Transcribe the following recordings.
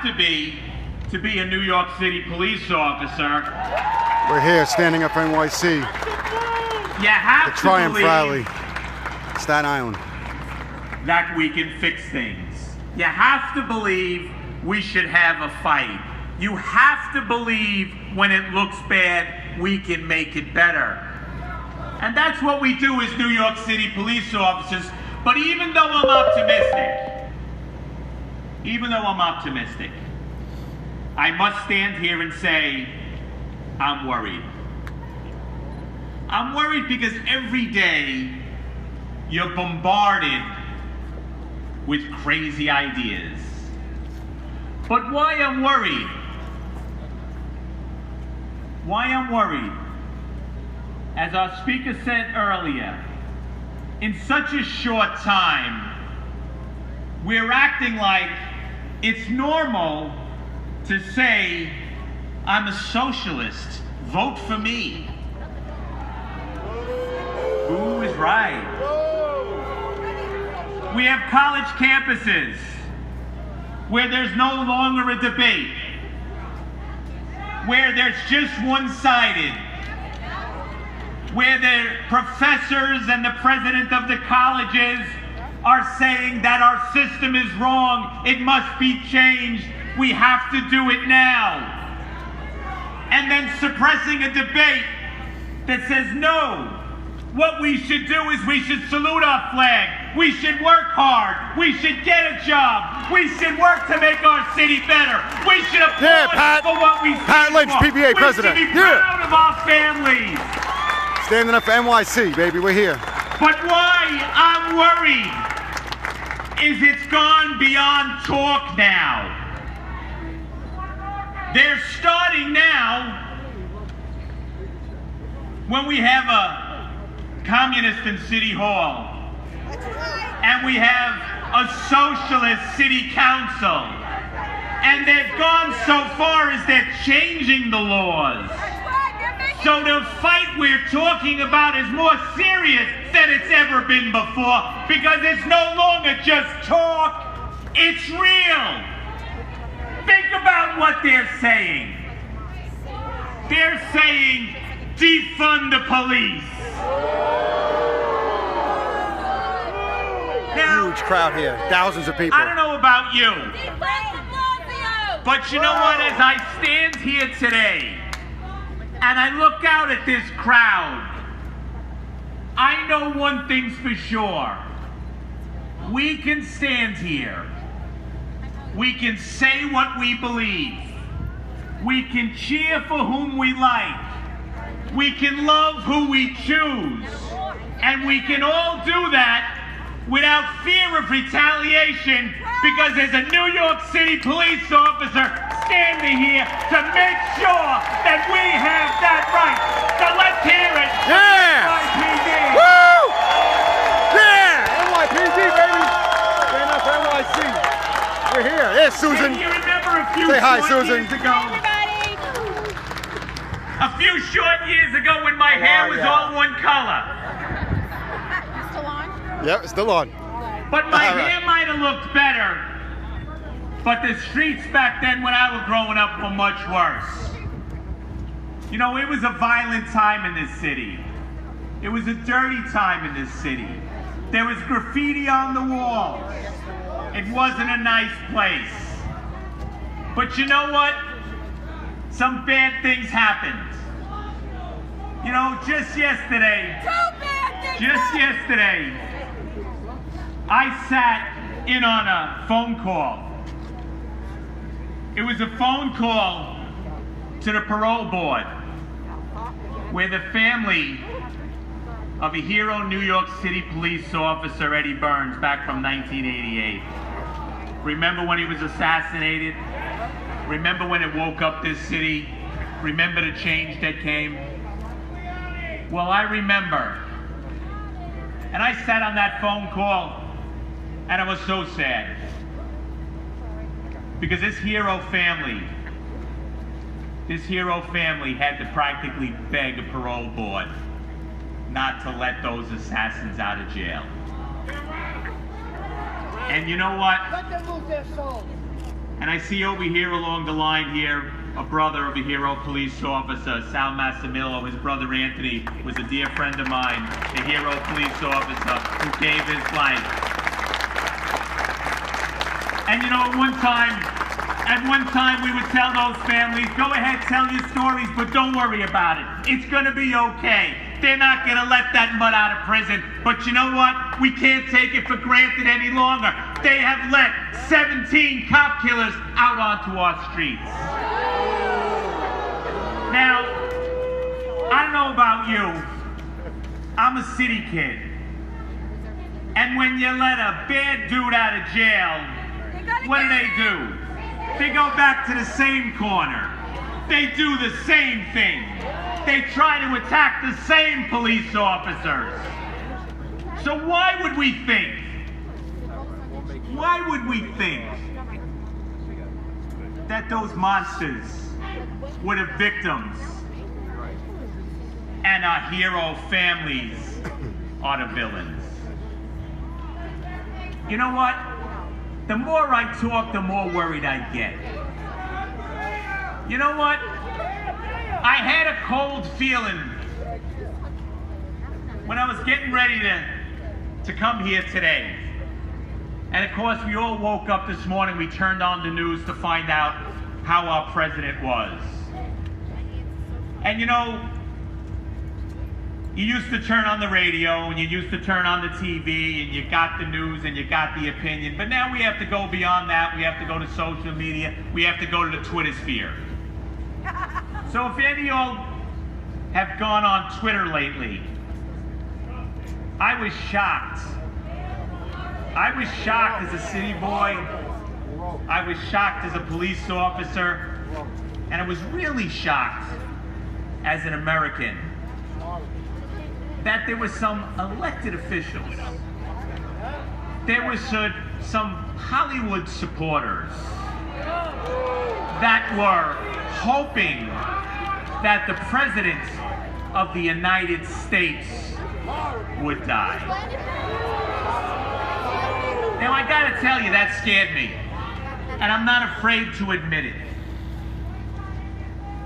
to be a New York City police officer. We're here, standing up for NYC. You have The to Triumph believe Rally, Staten Island. that we can fix things. You have to believe we should have a fight. You have to believe when it looks bad, we can make it better. And that's what we do as New York City police officers. But even though I'm optimistic, I must stand here and say, I'm worried. I'm worried because every day you're bombarded with crazy ideas. But why I'm worried? As our speaker said earlier, in such a short time, we're acting like it's normal to say, I'm a socialist, vote for me. Who is right? We have college campuses where there's no longer a debate, where there's just one-sided, where the professors and the president of the colleges are saying that our system is wrong, it must be changed, we have to do it now. And then suppressing a debate that says no. What we should do is we should salute our flag. We should work hard. We should get a job. We should work to make our city better. We should applaud for what we stand Pat Lynch, for. PBA president. We should be proud of our families. Standing up for NYC, baby, we're here. But why I'm worried is it's gone beyond talk now. They're starting now when we have a communist in City Hall and we have a socialist city council, and they've gone so far as they're changing the laws. So the fight we're talking about is more serious than it's ever been before, because it's no longer just talk, it's real. Think about what they're saying. They're saying, defund the police. Now, Huge crowd here, thousands of people. I don't know about you, but you know what? As I stand here today and I look out at this crowd, I know one thing's for sure. We can stand here. We can say what we believe. We can cheer for whom we like. We can love who we choose. And we can all do that without fear of retaliation, because there's a New York City police officer standing here to make sure that we have that right. So let's hear it. Yeah! NYPD. Woo! Yeah! NYPD, baby! Stand up for NYC. We're here. There's Susan. Can you remember a few Say hi, short Susan. years ago? A few short years ago when my hair was all one color. Yep, it's still on. But my hair might have looked better. But the streets back then when I was growing up were much worse. You know, it was a violent time in this city. It was a dirty time in this city. There was graffiti on the walls. It wasn't a nice place. But you know what? Some bad things happened. You know, just yesterday, I sat in on a phone call. It was a phone call to the parole board, where the family of a hero New York City police officer, Eddie Burns, back from 1988. Remember when he was assassinated? Remember when it woke up this city? Remember the change that came? Well, I remember. And I sat on that phone call, and I was so sad. Because this hero family had to practically beg a parole board not to let those assassins out of jail. And you know what? Let them lose their soul. And I see over here along the line here, a brother of a hero police officer, Sal Massimillo. His brother Anthony was a dear friend of mine, a hero police officer who gave his life. And you know, at one time we would tell those families, go ahead, tell your stories, but don't worry about it. It's gonna be okay. They're not gonna let that mud out of prison. But you know what? We can't take it for granted any longer. They have let 17 cop killers out onto our streets. Now, I don't know about you. I'm a city kid. And when you let a bad dude out of jail, what do? They go back to the same corner. They do the same thing. They try to attack the same police officers. So why would we think that those monsters were the victims and our hero families are the villains? You know what? The more I talk, the more worried I get. You know what? I had a cold feeling when I was getting ready to come here today. And of course, we all woke up this morning, we turned on the news to find out how our president was. And you know, you used to turn on the radio and you used to turn on the TV and you got the news and you got the opinion. But now we have to go beyond that. We have to go to social media. We have to go to the Twitter sphere. So if any of y'all have gone on Twitter lately, I was shocked. I was shocked as a city boy. I was shocked as a police officer. And I was really shocked as an American that there were some elected officials, there were some Hollywood supporters that were hoping that the President of the United States would die. Now I gotta tell you, that scared me, and I'm not afraid to admit it.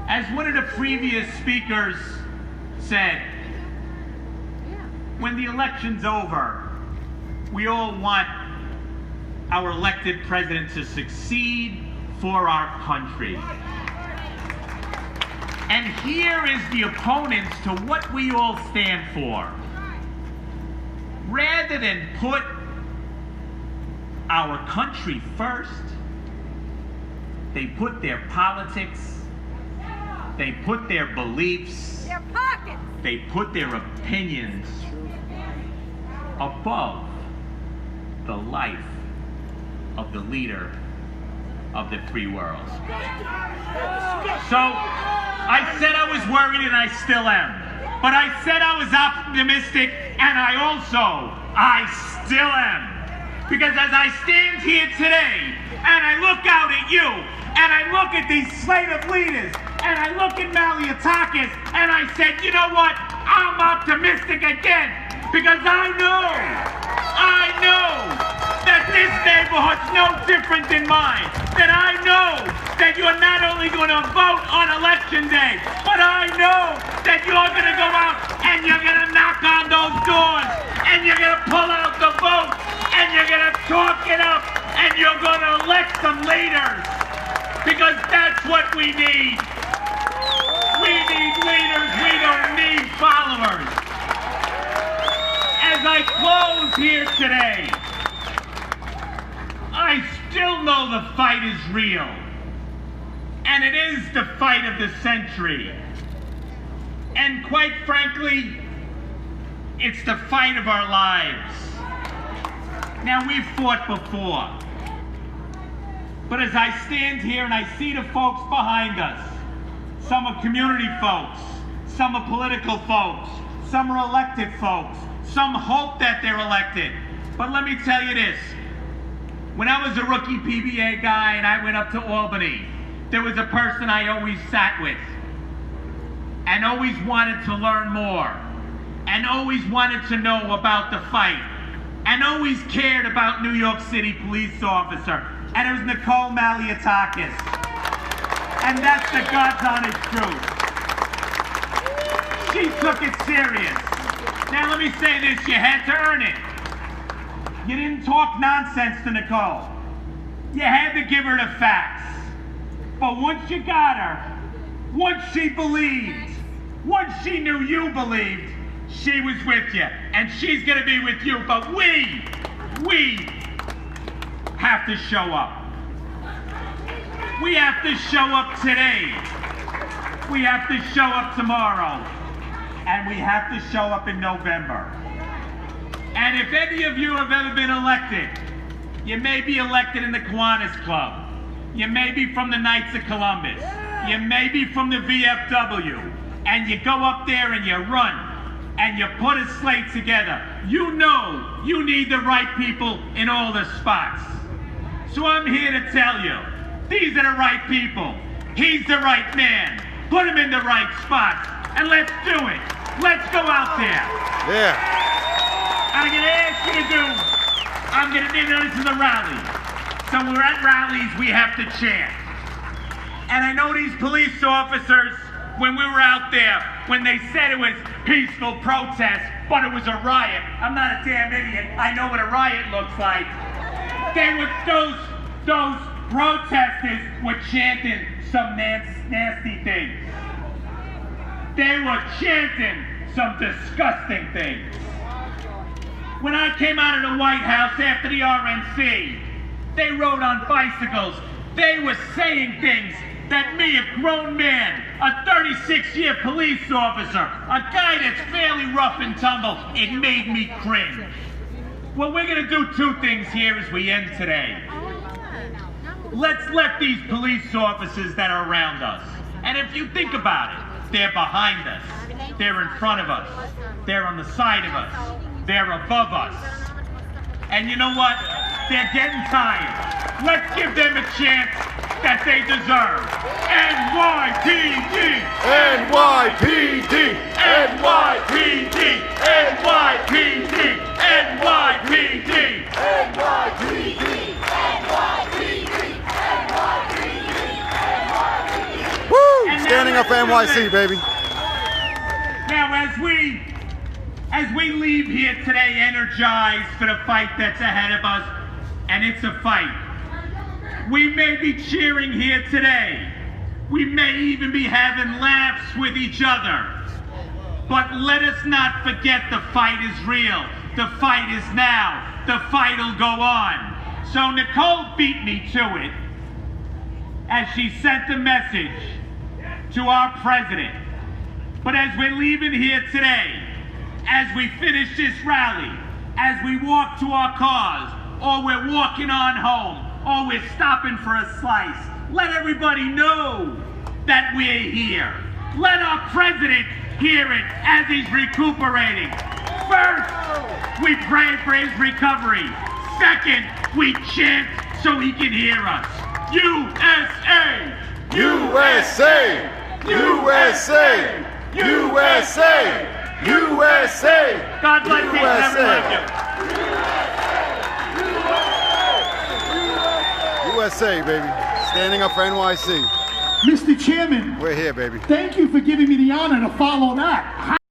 As one of the previous speakers said, when the election's over, we all want our elected president to succeed for our country. And here is the opponents to what we all stand for. Rather than put our country first, they put their politics, they put their beliefs, their pockets, they put their opinions above the life of the leader of the free world. So I said I was worried, and I still am. But I said I was optimistic, and I still am. Because as I stand here today, and I look out at you, and I look at these slate of leaders, and I look at Malliotakis, and I said, you know what? I'm optimistic again. Because I know that this neighborhood's no different than mine. That I know that you're not only going to vote on election day, but I know that you're going to go out and you're going to knock on those doors and you're going to pull out the vote and you're going to talk it up and you're going to elect some leaders. Because that's what we need. We need leaders. We don't need followers. As I close here today, I still know the fight is real. And it is the fight of the century. And quite frankly, it's the fight of our lives. Now, we've fought before. But as I stand here and I see the folks behind us, some are community folks, some are political folks, some are elected folks, some hope that they're elected. But let me tell you this. When I was a rookie PBA guy and I went up to Albany, there was a person I always sat with and always wanted to learn more and always wanted to know about the fight and always cared about New York City police officer and it was Nicole Malliotakis. And that's the God's honest truth. She took it serious. Now let me say this, you had to earn it. You didn't talk nonsense to Nicole. You had to give her the facts. But once you got her, once she believed, once she knew you believed, she was with you. And she's gonna be with you. But we have to show up. We have to show up today. We have to show up tomorrow. And we have to show up in November. And if any of you have ever been elected, you may be elected in the Kiwanis Club. You may be from the Knights of Columbus. You may be from the VFW. And you go up there and you run. And you put a slate together. You know you need the right people in all the spots. So I'm here to tell you, these are the right people. He's the right man. Put him in the right spots. And let's do it. Let's go out there. Yeah. I'm going to ask you to this is a rally. So when we're at rallies, we have to chant. And I know these police officers, when we were out there, when they said it was peaceful protest, but it was a riot. I'm not a damn idiot. I know what a riot looks like. Those protesters were chanting some nasty things. They were chanting some disgusting things. When I came out of the White House after the RNC, they rode on bicycles. They were saying things that me, a grown man, a 36-year police officer, a guy that's fairly rough and tumble, it made me cringe. Well, we're gonna do two things here as we end today. Let's let these police officers that are around us, and if you think about it, they're behind us, they're in front of us, they're on the side of us, they're above us. And you know what? They're getting tired. Let's give them a chance that they deserve. NYPD! NYPD! NYPD! NYPD! NYPD! Woo! Standing up for NYC, baby. Now, as we leave here today energized for the fight that's ahead of us, and it's a fight, we may be cheering here today. We may even be having laughs with each other. But let us not forget the fight is real. The fight is now. The fight will go on. So Nicole beat me to it as she sent a message to our president. But as we're leaving here today, as we finish this rally, as we walk to our cars, or we're walking on home, or we're stopping for a slice, let everybody know that we're here. Let our president hear it as he's recuperating. First, we pray for his recovery. Second, we chant so he can hear us. USA! USA! USA! USA! USA! God bless each and every one of you. USA, baby. Standing up for NYC. Mr. Chairman, We're here, baby. thank you for giving me the honor to follow that.